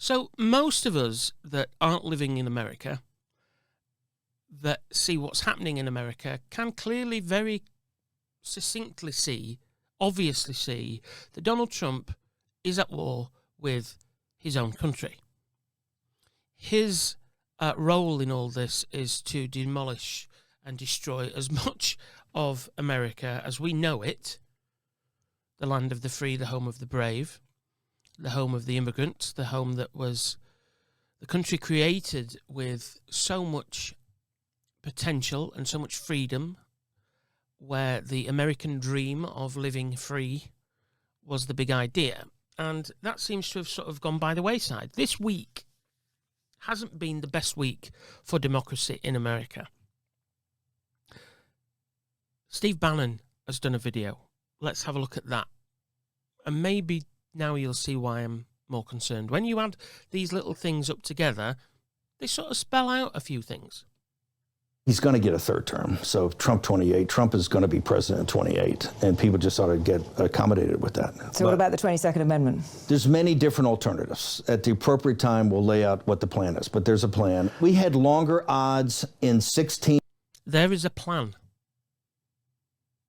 So most of us that aren't living in America, that see what's happening in America, can clearly, very succinctly see, obviously see, that Donald Trump is at war with his own country. His role in all this is to demolish and destroy as much of America as we know it, the land of the free, the home of the brave, the home of the immigrant, the home that was the country created with so much potential and so much freedom, where the American dream of living free was the big idea. And that seems to have sort of gone by the wayside. This week hasn't been the best week for democracy in America. Steve Bannon has done a video. Let's have a look at that. And maybe now you'll see why I'm more concerned. When you add these little things up together, they sort of spell out a few things. He's going to get a third term. So Trump 28, Trump is going to be president 28, and people just ought to get accommodated with that. So what about the 22nd Amendment? There's many different alternatives. At the appropriate time, we'll lay out what the plan is, but there's a plan. We had longer odds in 16. There is a plan.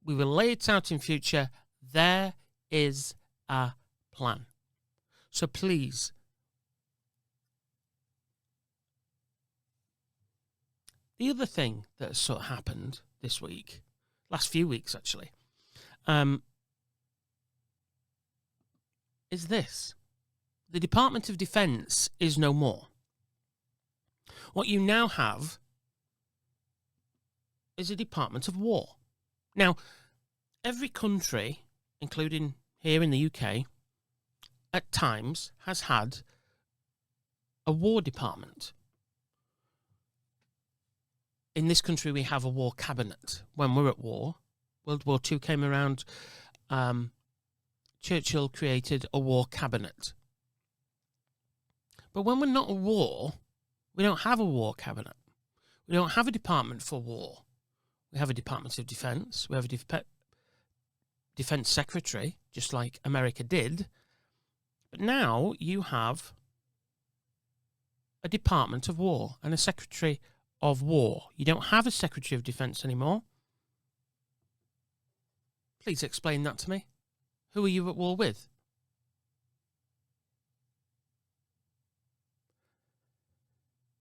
We will lay it out in future. There is a plan. So please, the other thing that has sort of happened this week, last few weeks actually, is this. The Department of Defense is no more. What you now have is a Department of War. Now, every country, including here in the UK, at times has had a war department. In this country, we have a war cabinet. When we're at war, World War II came around, Churchill created a war cabinet. But when we're not at war, we don't have a war cabinet. We don't have a department for war. We have a Department of Defense. We have a Defense Secretary, just like America did. But now you have a Department of War and a Secretary of War. You don't have a Secretary of Defense anymore. Please explain that to me. Who are you at war with?